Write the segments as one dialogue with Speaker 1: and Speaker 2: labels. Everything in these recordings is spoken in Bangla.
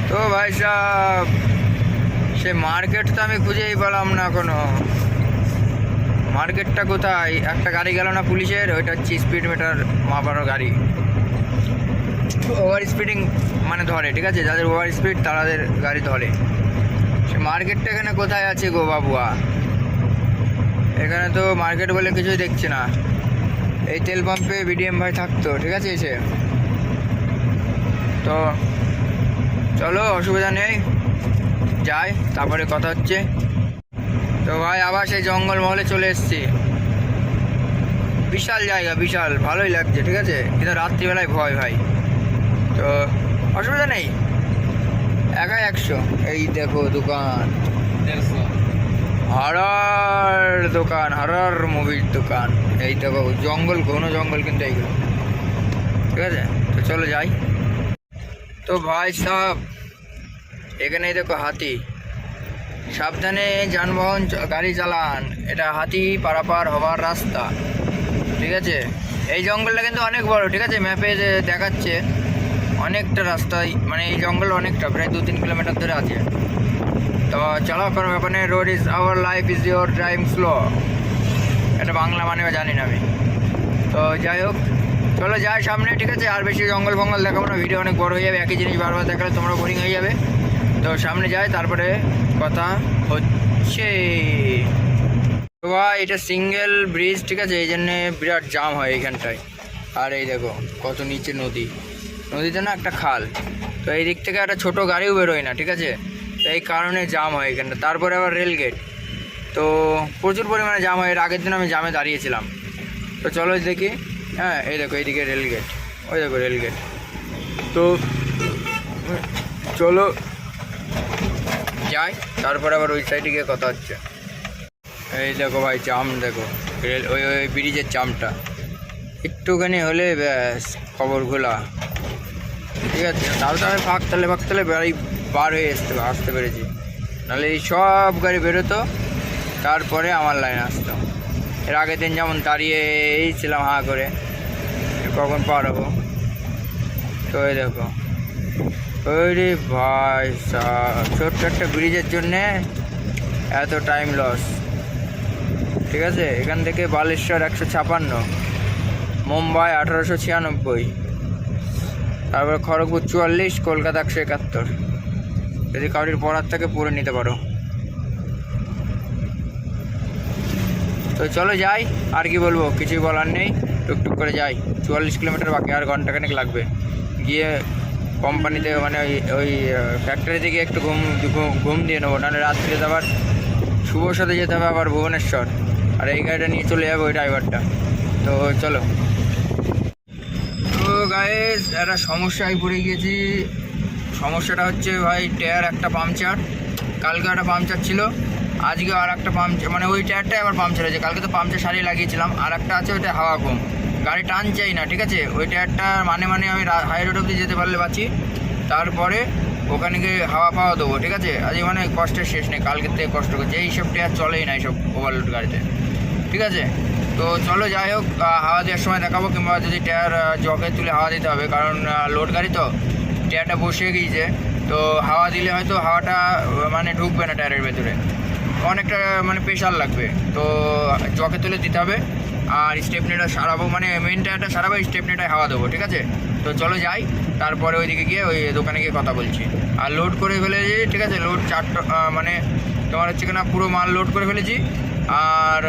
Speaker 1: তো ভাই সাহেব সে মার্কেট তো আমি খুঁজেই পেলাম না কোনো। মার্কেটটা কোথায়? একটা গাড়ি গেল না পুলিশের, ওইটা হচ্ছে স্পিড মিটার মাপানোর গাড়ি। ওভার স্পিডিং মানে ধরে, ঠিক আছে, যাদের ওভার স্পিড তাদের গাড়ি ধরে। সে মার্কেটটা এখানে কোথায় আছে গো বাবুয়া? এখানে তো মার্কেট বলে কিছুই দেখছি না। এই তেল পাম্পে বিডিএম ভাই থাকতো, ঠিক আছে এসে। তো চলো, অসুবিধা নেই, যাই, তারপরে কথা হচ্ছে। তো ভাই আবার সেই জঙ্গল মহলে চলে এসেছি। বিশাল জায়গা, বিশাল ভালোই লাগছে, ঠিক আছে, কিন্তু রাত্রিবেলায় ভয় ভাই। তো অসুবিধা নেই, একাই 100। এই দেখো দোকান, হরর দোকান, হরর মুভির দোকান। এই দেখো জঙ্গল, ঘন জঙ্গল কিন্তু এইগুলো, ঠিক আছে। তো চলো যাই। তো ভাই সাহেব এখানেই দেখো হাতি, সাবধানে যানবাহন গাড়ি চালান, এটা হাতি পারাপার হওয়ার রাস্তা, ঠিক আছে। এই জঙ্গলটা কিন্তু অনেক বড়, ঠিক আছে, ম্যাপে দেখাচ্ছে অনেকটা রাস্তায়, মানে এই জঙ্গল অনেকটা, প্রায় 2-3 কিলোমিটার ধরে আছে। তো চলো, কোনো ব্যাপার নেই। Road is our life is your driving slow, এটা বাংলা মানে জানি না আমি। তো যাই হোক, চলো যাই সামনে, ঠিক আছে। আর বেশি জঙ্গল ফঙ্গল দেখাবো না, ভিডিও অনেক বড় হয়ে যাবে, একই জিনিস বারবার দেখালে তোমরা বোরিং হয়ে যাবে। তো সামনে যাই, তারপরে কথা হচ্ছে। তো ভাই এটা সিঙ্গেল ব্রিজ, ঠিক আছে, এই জন্যে বিরাট জাম হয় এইখানটায়। আর এই দেখো কত নিচে নদী, নদীতে না একটা খাল। তো এই দিক থেকে একটা ছোটো গাড়িও বেরোয় না, ঠিক আছে, তো এই কারণে জাম হয় এখানটা। তারপরে আবার রেলগেট, তো প্রচুর পরিমাণে জাম হয়। এর আগের দিন আমি জামে দাঁড়িয়েছিলাম। তো চলো দেখি। হ্যাঁ এই দেখো এইদিকে রেলগেট, ওই দেখো রেলগেট। তো চলো যাই, তারপর আবার ওই সাইডে গিয়ে কথা হচ্ছে। এই দেখো ভাই জাম, দেখো রেল, ওই ওই ব্রিজের জামটা একটুখানি হলে ব্যাস খবর খোলা, ঠিক আছে। তাহলে তো আমি ফাঁকতালে বাড়ি পার হয়ে আসতে পেরেছি, নাহলে এই সব গাড়ি বেরোতো, তারপরে আমার লাইন আসতো। এর আগের দিন যেমন দাঁড়িয়েই ছিলাম হাঁ করে, কখন পার হবো। তো এই দেখো, ওই রে ভাই ছোট্ট একটা ব্রিজের জন্যে এত টাইম লস, ঠিক আছে। এখান থেকে বালেশ্বর 156, মুম্বাই 1896, তারপরে খড়গপুর 44, কলকাতা 171। যদি কাউরির পড়ার থেকে পড়ে নিতে পারো। তো চলো যাই, আর কি বলবো, কিছুই বলার নেই, টুকটুক করে যাই। 44 কিলোমিটার বাকি, আর ঘন্টাখানেক লাগবে। গিয়ে কোম্পানিতে মানে ওই ফ্যাক্টরিতে গিয়ে একটু ঘুম দিয়ে নেবো, নাহলে রাত্রিতে আবার শুভর সাথে যেতে হবে আবার ভুবনেশ্বর, আর এই গাড়িটা নিয়ে চলে যাবো ওই ড্রাইভারটা। তো চলো। তো গাইস একটা সমস্যায় পড়ে গিয়েছি। সমস্যাটা হচ্ছে ভাই টায়ার একটা পাংচার, কালকে একটা পাংচার ছিল, আজকে আর একটা পাংচার, মানে ওই টায়ারটাই আবার পাংচার হয়েছে। কালকে তো পাংচার সারিয়ে লাগিয়েছিলাম, আর একটা আছে ওইটা হাওয়া কম, গাড়ি টানছেই না, ঠিক আছে। ওই টায়ারটা মানে আমি হাই রোড অব্দি যেতে পারলে বাঁচি, তারপরে ওখানে গিয়ে হাওয়া পাওয়া দেবো, ঠিক আছে। আজকে মানে কষ্টের শেষ নেই, কালকের থেকে কষ্ট করছে, এইসব টায়ার চলেই না এইসব ওভারলোড গাড়িতে, ঠিক আছে। তো চলো যাই হোক, হাওয়া দেওয়ার সময় দেখাবো, কিংবা যদি টায়ার জগে তুলে হাওয়া দিতে হবে, কারণ লোড গাড়ি তো টায়ারটা বসে গিয়েছে। তো হাওয়া দিলে হয়তো হাওয়াটা মানে ঢুকবে না টায়ারের ভেতরে, অনেকটা মানে প্রেশার লাগবে। তো জগে তুলে দিতে হবে, আর স্টেপনিটা সারাবো, মানে মেন টায়ারটা সারাবো, স্টেপনিটায় হাওয়া দেবো, ঠিক আছে। তো চলো যাই, তারপরে ওইদিকে গিয়ে ওই দোকানে গিয়ে কথা বলছি। আর লোড করে ফেলেছি, ঠিক আছে, লোড 4টা, মানে তোমার হচ্ছে কিনা পুরো মাল লোড করে ফেলেছি। আর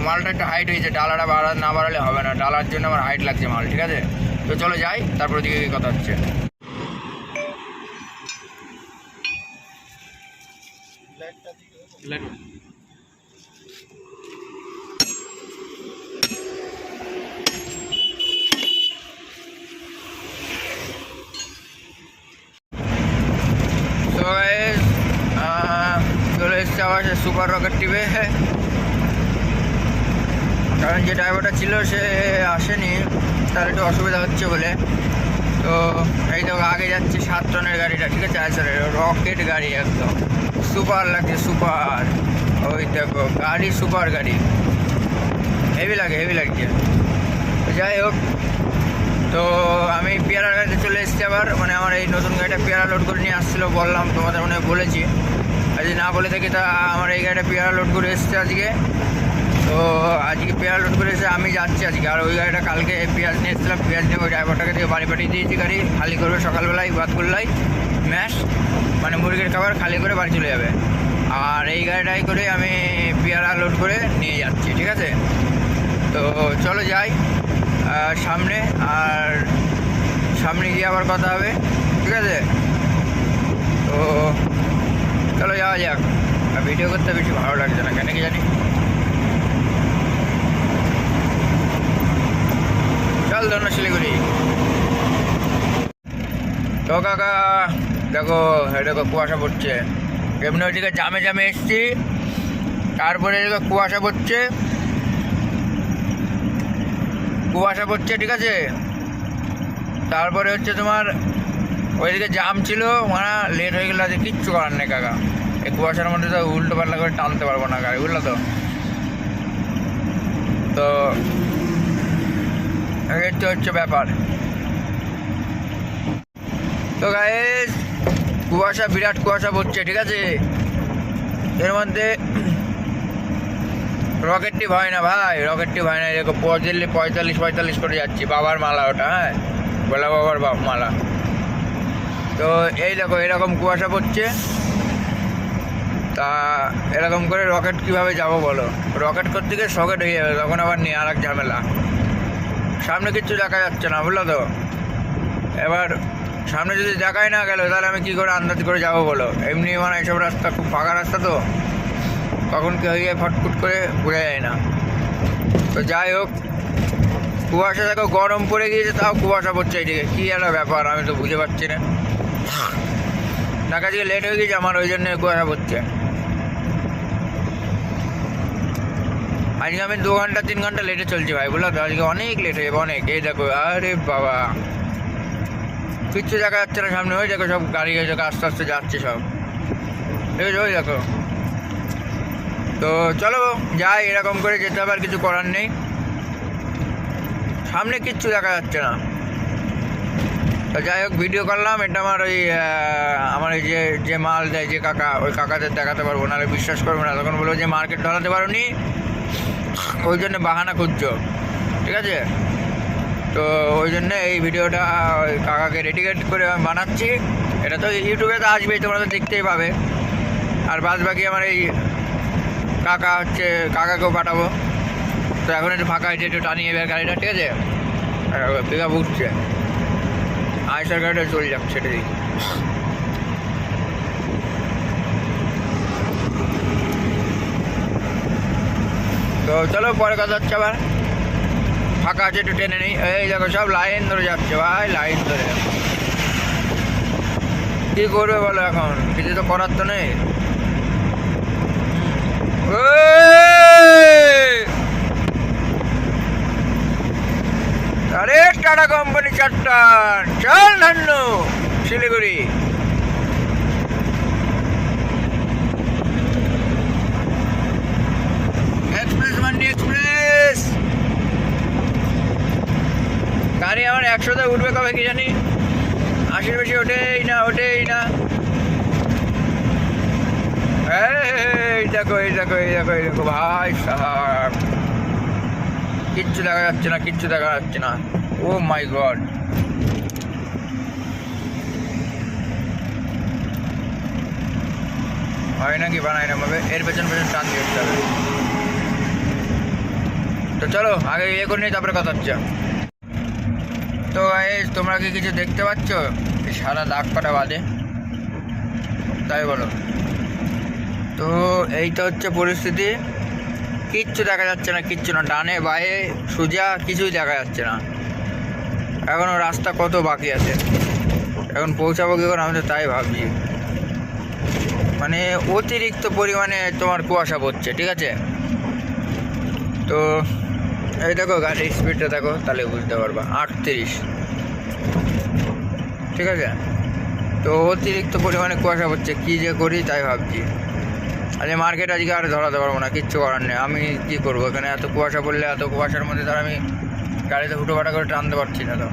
Speaker 1: মালটা একটা হাইট হয়েছে, ডালাটা না বাড়ালে হবে না, ডালার জন্য আমার হাইট লাগছে মাল, ঠিক আছে। তো চলো যাই, তারপর ওদিকে গিয়ে কথা হচ্ছে। চলে এসছে আবার সুপার রকেট টিভে, কারণ যে ড্রাইভারটা ছিল সে আসেনি, তার একটু অসুবিধা হচ্ছে বলে। তো এই তো আগে যাচ্ছে 7 টনের গাড়িটা, ঠিক আছে, আসলে রকেট গাড়ি, একদম সুপার লাগছে, সুপার। ওই দেখো গাড়ি, সুপার গাড়ি, হেভি লাগছে। যাই হোক, তো আমি পেয়ারার গাড়িতে চলে এসেছি আবার, মানে আমার এই নতুন গাড়িটা পেয়ারা লোড করে নিয়ে আসছিলো, বললাম তোমাদের মনে বলেছি, আর যদি না বলে থাকি তা আমার এই গাড়িটা পেয়ারা লোড করে এসছে আজকে। তো আজকে পেয়ারা লোড করে এসে আমি যাচ্ছি আজকে, আর ওই গাড়িটা কালকে পেঁয়াজ নিয়ে এসেছিলাম, পেঁয়াজ নিয়ে ওই ড্রাইভারটাকে দিয়ে বাড়ি পাঠিয়ে দিয়েছি, গাড়ি খালি করবে সকালবেলায় বাদগুল্লাই ম্যাশ মানে মুরগির খাবার খালি করে বাড়ি চলে যাবে। আর এই গাড়িটাই করে আমি পেয়ারা লোড করে নিয়ে যাচ্ছি, ঠিক আছে। তো চলো যাই সামনে, আর সামনে গিয়ে আবার কথা হবে, ঠিক আছে। তো চলো যাওয়া যাক। ভিডিও করতে বেশি ভালো লাগছে না, কেন কি জানি। চল ধরুন শিলিগুড়ি। তো কাকা দেখো, দেখো কুয়াশা পড়ছে, এমনি ওইদিকে জামে জামে এসছি, তারপরে এদিকে কুয়াশা পড়ছে, কুয়াশা পড়ছে, ঠিক আছে। তারপরে হচ্ছে তোমার ওইদিকে জাম ছিল, মানে লেট হয়ে গেলে আজকে কিচ্ছু করার নেই কাকা। এই কুয়াশার মধ্যে তো উল্টো পাল্টা করে টানতে পারবো না গাড়ি, বুঝলো তো। তো এটা হচ্ছে ব্যাপার। তো গাইস কুয়াশা, বিরাট কুয়াশা পড়ছে, ঠিক আছে। এর মধ্যে রকেটটি ভয় না ভাই, রকেটটি ভয় না। দেখো 45 করে যাচ্ছি, বাবার মালা ওটা, হ্যাঁ বলা বাবার মালা। তো এই দেখো এরকম কুয়াশা পড়ছে, তা এরকম করে রকেট কিভাবে যাব বলো। রকেট করতে গিয়ে সকেট হয়ে যাবে, তখন আবার নিয়ে আর এক ঝামেলা। সামনে কিচ্ছু দেখা যাচ্ছে না, বুঝলো তো। এবার সামনে যদি দেখাই না গেল, তাহলে আমি কি করে আন্দাজ করে যাবো বলো। এমনি মানে এইসব রাস্তা খুব ফাঁকা রাস্তা, তো কখন কি হয়ে যায় ফটফুট করে বোঝা যায় না। তো যাই হোক, কুয়াশা দেখো গরম পড়ে গিয়েছে, তাও কুয়াশা পড়ছে এইদিকে, কী একটা ব্যাপার আমি তো বুঝে পাচ্ছি না। ঢাকা থেকে লেট হয়ে গেছে আমার, ওই জন্য কুয়াশা পড়ছে। আজকে আমি 2 ঘন্টা 3 ঘন্টা লেটে চলছি ভাই, বুঝলো তো। আজকে অনেক লেট হয়ে যাবে, অনেক। এই দেখো, আরে বাবা কিচ্ছু দেখা যাচ্ছে না সামনে। ওই দেখো সব গাড়ি হয়ে দেখো আস্তে আস্তে যাচ্ছে সব, ঠিক আছে। ওই দেখো, তো চলো যাই, এরকম করে যেতে হবে, আর কিছু করার নেই। সামনে কিচ্ছু দেখা যাচ্ছে না। তো যাই হোক, ভিডিও করলাম। এটা আমার ওই আমার এই যে মাল দেয় যে কাকা, ওই কাকাদের দেখাতে পারবো, নাহলে বিশ্বাস করবো না। তখন বলবো যে মার্কেট ধরাতে পারো নি, ওই জন্য বাহানা খুঁজছো, ঠিক আছে। তো ওই জন্য এই ভিডিওটা ওই কাকাকে ডেডিকেট করে আমি বানাচ্ছি। এটা তো ইউটিউবে তো আসবেই, তোমরা তো দেখতেই পাবে। আর বাদ বাকি আমার এই কাকা হচ্ছে, কাকাকেও পাঠাবো। তো এখন একটু ফাঁকা হয়েছে, একটু টানিয়ে এবার গাড়িটা, ঠিক আছে। পিক আপ উঠছে, আইসার গাড়িটা চলে যাচ্ছে, এটা দেখি। তো চলো পরে কথা হচ্ছে আবার, ফাঁকা আছে একটু টেনে নেই। এই দেখো সব লাইন ধরে যাচ্ছে ভাই, লাইন ধরে। কী করবে বলো, এখন কিছু তো করার তো নেই। আরে টাটা কোম্পানি 4টা, চল নান্নু শিলিগুড়ি। এক্সপ্রেস মান্ডি এক্সপ্রেস গাড়ি আমার 100তে উঠবে কবে কি জানি, 80-র বেশি ওঠেই না। এই দেখো এই দেখো এই দেখো এই দেখো ভাই সাহেব, কিচ্ছু দেখা যাচ্ছে না, কিচ্ছু দেখা যাচ্ছে না। ও মাই গড, হয় নাকি বানাই না ভাবে, এর পেছন টান দিয়ে উঠতে হবে। তো চলো আগে ইয়ে করে নিই, তারপরে কথা হচ্ছে। তো তোমরা কি কিছু দেখতে পাচ্ছ সারা দাগ কাটা বাদে, তাই বলো। তো এইটা হচ্ছে পরিস্থিতি, কিচ্ছু দেখা যাচ্ছে না, কিচ্ছু না। ডানে বায়ে সোজা কিছুই দেখা যাচ্ছে না। এখনও রাস্তা কত বাকি আছে, এখন পৌঁছাবো কি করে আমি তো তাই ভাবছি। মানে অতিরিক্ত পরিমাণে তোমার কুয়াশা পড়ছে, ঠিক আছে। তো এই দেখো গাড়ির স্পিডটা দেখো, তাহলে বুঝতে পারবা 38, ঠিক আছে। তো অতিরিক্ত পরিমাণে কুয়াশা পড়ছে, কী যে করি তাই ভাবছি। আরে মার্কেট আজকে আর ধরাতে পারবো না, কিচ্ছু করার নেই। আমি কী করবো এখানে, এত কুয়াশা পড়লে, এত কুয়াশার মধ্যে ধর আমি গাড়িতে হুটোপাটা করে টানতে পারছি না। তো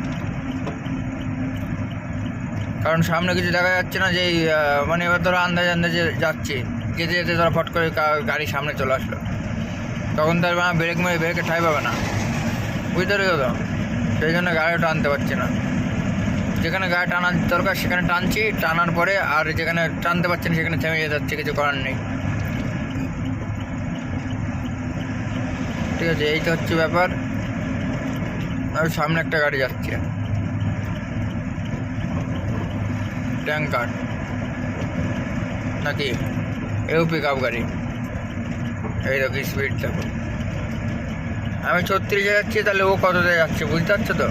Speaker 1: কারণ সামনে কিছু দেখা যাচ্ছে না, যে মানে এবার ধরো আন্দাজে যাচ্ছে, যেতে যেতে ধরো ফট করে গাড়ি সামনে চলে আসলো, তখন তার ব্রেক মেরে ব্রেকে ঠাই পাবে না, বুঝতে পেরেছো তো? সেই জন্য গাড়িটা টানতে পারছি না। যেখানে গাড়ি টানার দরকার সেখানে টানছি, টানার পরে আর যেখানে টানতে পারছি না সেখানে থেমে যেতে হচ্ছে, কিছু করার নেই। ঠিক আছে, এইটা হচ্ছে ব্যাপার। আর সামনে একটা গাড়ি যাচ্ছে, ট্যাঙ্কার নাকি এও পিক আপ গাড়ি, এই দেখো স্পিড দেখো। আমি 36-এ যাচ্ছি, তাহলে ও কততে যাচ্ছে বুঝতে পারছো তো?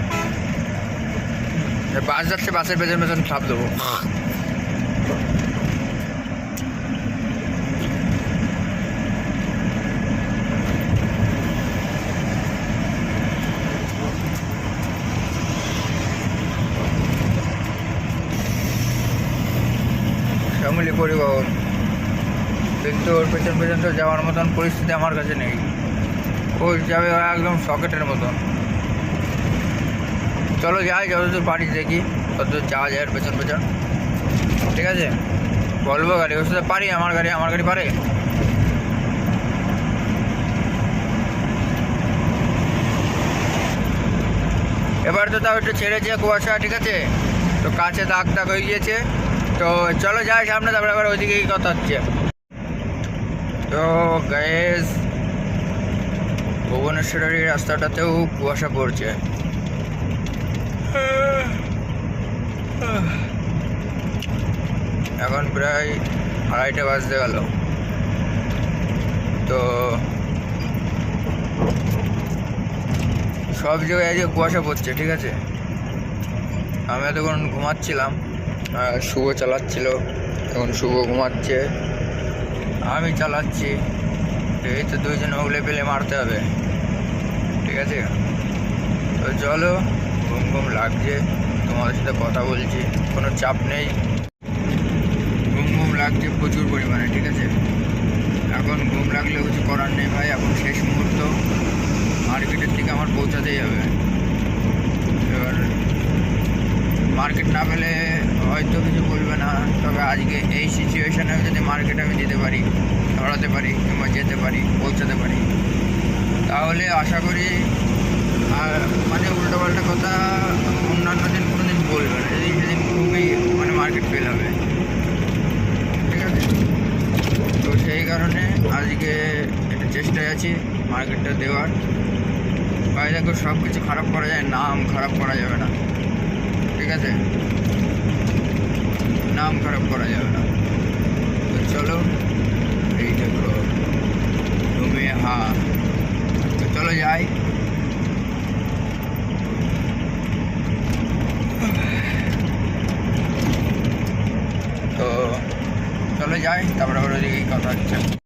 Speaker 1: বাস যাচ্ছে, বাসের পেছন পেছন ছাপ দেবো। শ্যামলী পরিবহন, কিন্তু ওর পেছন পেছন তো যাওয়ার মতন পরিস্থিতি আমার কাছে নেই। ও যাবে একদম সকেটের মতন। চলো যাই, যতদূর পারি দেখি ততদূর যাওয়া যায় পেছন পেছন। ঠিক আছে, বলবো গাড়ি ওর সাথে পারি, আমার গাড়ি পারে। এবার তো তাও একটু ছেড়েছে কুয়াশা, ঠিক আছে, তো কাছে দাগ দাগ হয়ে গিয়েছে। তো চলো যাই সামনে, তারপরে আবার ওইদিকেই কথা হচ্ছে। তো গাইস, ভুবনেশ্বরের এই রাস্তাটাতেও কুয়াশা পড়ছে। এখন প্রায় 2:30 বাজতে গেল। তো সব জায়গায় আজকে কুয়াশা পড়ছে, ঠিক আছে। আমি এতক্ষণ ঘুমাচ্ছিলাম, শুভ চালাচ্ছিল, এখন শুভ ঘুমাচ্ছে, আমি চালাচ্ছি। এই তো দুইজনে উগলে পেলে মারতে হবে, ঠিক আছে। তো চলো, ঘুম ঘুম লাগছে, তোমাদের সাথে কথা বলছি, কোনো চাপ নেই। ঘুম ঘুম লাগছে প্রচুর পরিমাণে, ঠিক আছে। এখন ঘুম লাগলেও কিছু করার নেই ভাই, এখন শেষ মুহূর্ত, মার্কেটের দিকে আমার পৌঁছাতেই হবে। এবার মার্কেট না পেলে হয়তো কিছু বলবে না, তবে আজকে এই সিচুয়েশানে যদি মার্কেট আমি দিতে পারি, ধরাতে পারি, কিংবা যেতে পারি, পৌঁছাতে পারি, তাহলে আশা করি মানে উল্টোপাল্টা কথা অন্যান্য দিন কোনো দিন বলবে না, সেদিন খুবই মানে মার্কেট ফেল হবে, ঠিক আছে। তো সেই কারণে আজকে একটু চেষ্টায় আছি মার্কেটটা দেওয়ার। ভাই দেখো, সব কিছু খারাপ করা যায়, নাম খারাপ করা যাবে না, ঠিক আছে, নাম খারাপ করা যাবে না। তো চলো, এই দেখো তুমি, হ্যাঁ, তো চলো যাই। তো চলো যাই, তারপরে আবার ওদিকে কথা হচ্ছে।